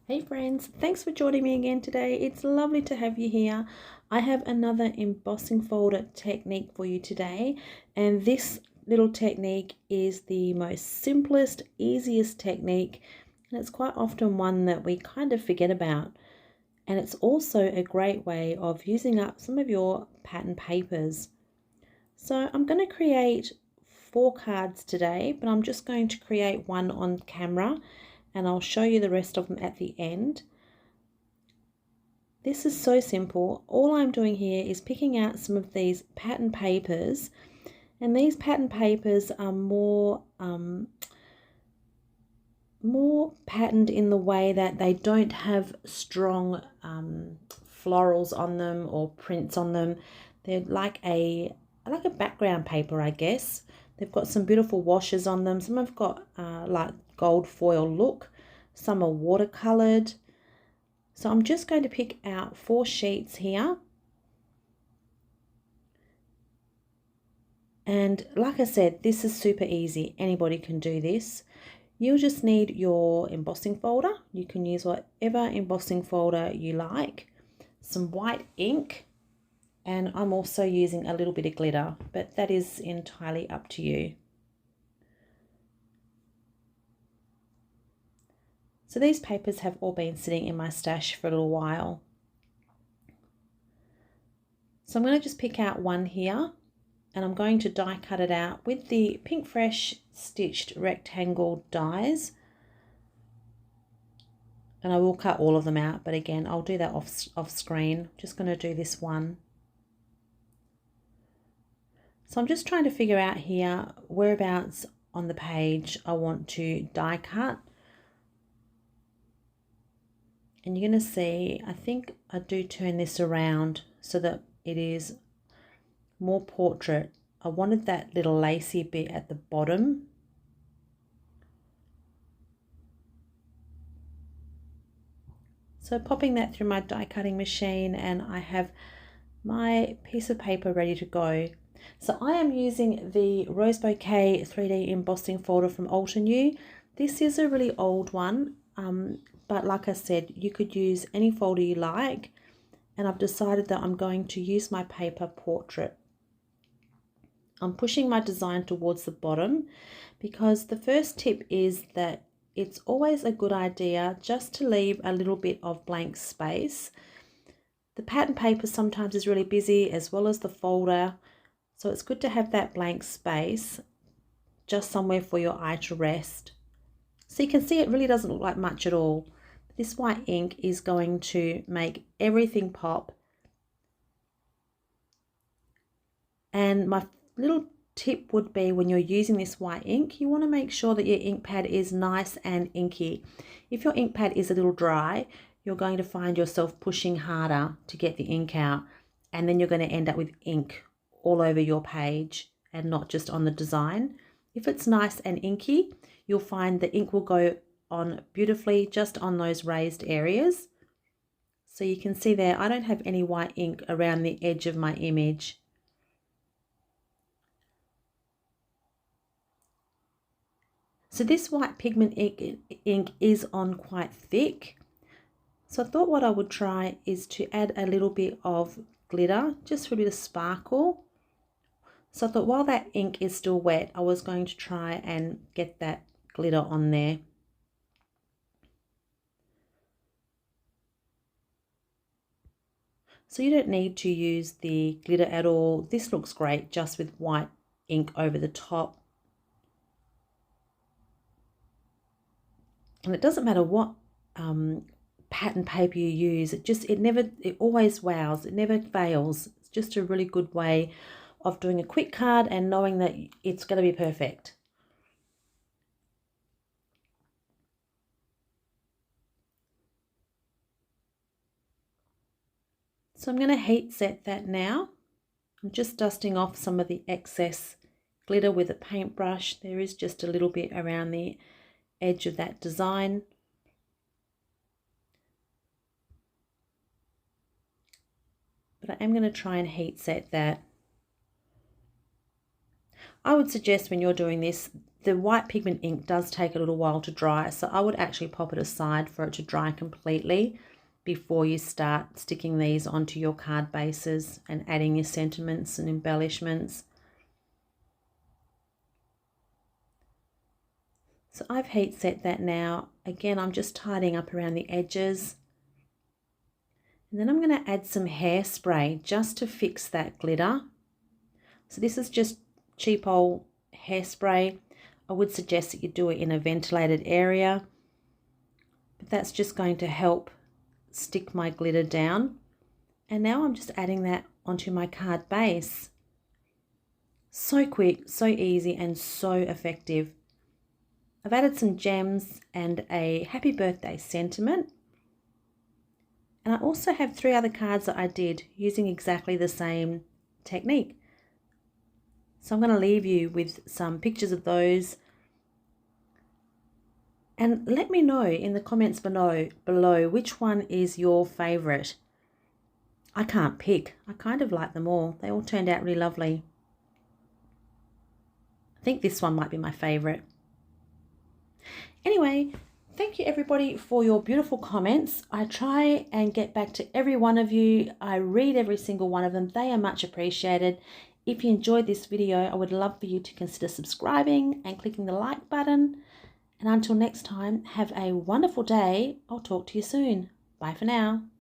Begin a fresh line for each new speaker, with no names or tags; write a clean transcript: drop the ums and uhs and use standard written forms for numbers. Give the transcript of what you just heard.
Hey friends, thanks for joining me again today. It's lovely to have you here. I have another embossing folder technique for you today, and this little technique is the most simplest, easiest technique, and it's quite often one that we kind of forget about. And it's also a great way of using up some of your pattern papers. So I'm going to create 4 cards today, but I'm just going to create one on camera and I'll show you the rest of them at the end. This is so simple. All I'm doing here is picking out some of these pattern papers, and these pattern papers are more patterned in the way that they don't have strong florals on them or prints on them. They're like a background paper, I guess. They've got some beautiful washes on them. Some have got like gold foil look. Some are watercolored. So I'm just going to pick out 4 sheets here. And like I said, this is super easy. Anybody can do this. You'll just need your embossing folder. You can use whatever embossing folder you like. Some white ink. And I'm also using a little bit of glitter, but that is entirely up to you. So these papers have all been sitting in my stash for a little while. So I'm going to just pick out one here, and I'm going to die cut it out with the Pink Fresh stitched rectangle dies. And I will cut all of them out, but again, I'll do that off screen. Just going to do this one. So I'm just trying to figure out here whereabouts on the page I want to die cut. And you're going to see, I think I do turn this around so that it is more portrait. I wanted that little lacy bit at the bottom. So popping that through my die cutting machine, and I have my piece of paper ready to go. So I am using the Rose Bouquet 3D embossing folder from Altenew. This is a really old one, but like I said, you could use any folder you like, and I've decided that I'm going to use my paper portrait. I'm pushing my design towards the bottom because the first tip is that it's always a good idea just to leave a little bit of blank space. The pattern paper sometimes is really busy as well as the folder, so it's good to have that blank space just somewhere for your eye to rest. So you can see it really doesn't look like much at all. This white ink is going to make everything pop. And my little tip would be, when you're using this white ink, you want to make sure that your ink pad is nice and inky. If your ink pad is a little dry, you're going to find yourself pushing harder to get the ink out, and then you're going to end up with ink all over your page and not just on the design. If it's nice and inky, you'll find the ink will go on beautifully just on those raised areas. So you can see there, I don't have any white ink around the edge of my image. So this white pigment ink is on quite thick. So I thought what I would try is to add a little bit of glitter, just for a bit of sparkle. So I thought while that ink is still wet, I was going to try and get that glitter on there. So you don't need to use the glitter at all. This looks great just with white ink over the top. And it doesn't matter what pattern paper you use, it always wows, it never fails. It's just a really good way of doing a quick card and knowing that it's going to be perfect. So I'm going to heat set that now. I'm just dusting off some of the excess glitter with a paintbrush. There is just a little bit around the edge of that design. But I am going to try and heat set that. I would suggest when you're doing this, the white pigment ink does take a little while to dry, so I would actually pop it aside for it to dry completely before you start sticking these onto your card bases and adding your sentiments and embellishments. So I've heat set that now. Again, I'm just tidying up around the edges. And then I'm going to add some hairspray just to fix that glitter. So this is just cheap old hairspray. I would suggest that you do it in a ventilated area, but that's just going to help stick my glitter down. And now I'm just adding that onto my card base. So quick, so easy, and so effective. I've added some gems and a happy birthday sentiment. And I also have 3 other cards that I did using exactly the same technique. So I'm going to leave you with some pictures of those. And let me know in the comments below which one is your favourite. I can't pick. I kind of like them all. They all turned out really lovely. I think this one might be my favourite. Anyway, thank you everybody for your beautiful comments. I try and get back to every one of you. I read every single one of them. They are much appreciated. If you enjoyed this video, I would love for you to consider subscribing and clicking the like button. And until next time, have a wonderful day. I'll talk to you soon. Bye for now.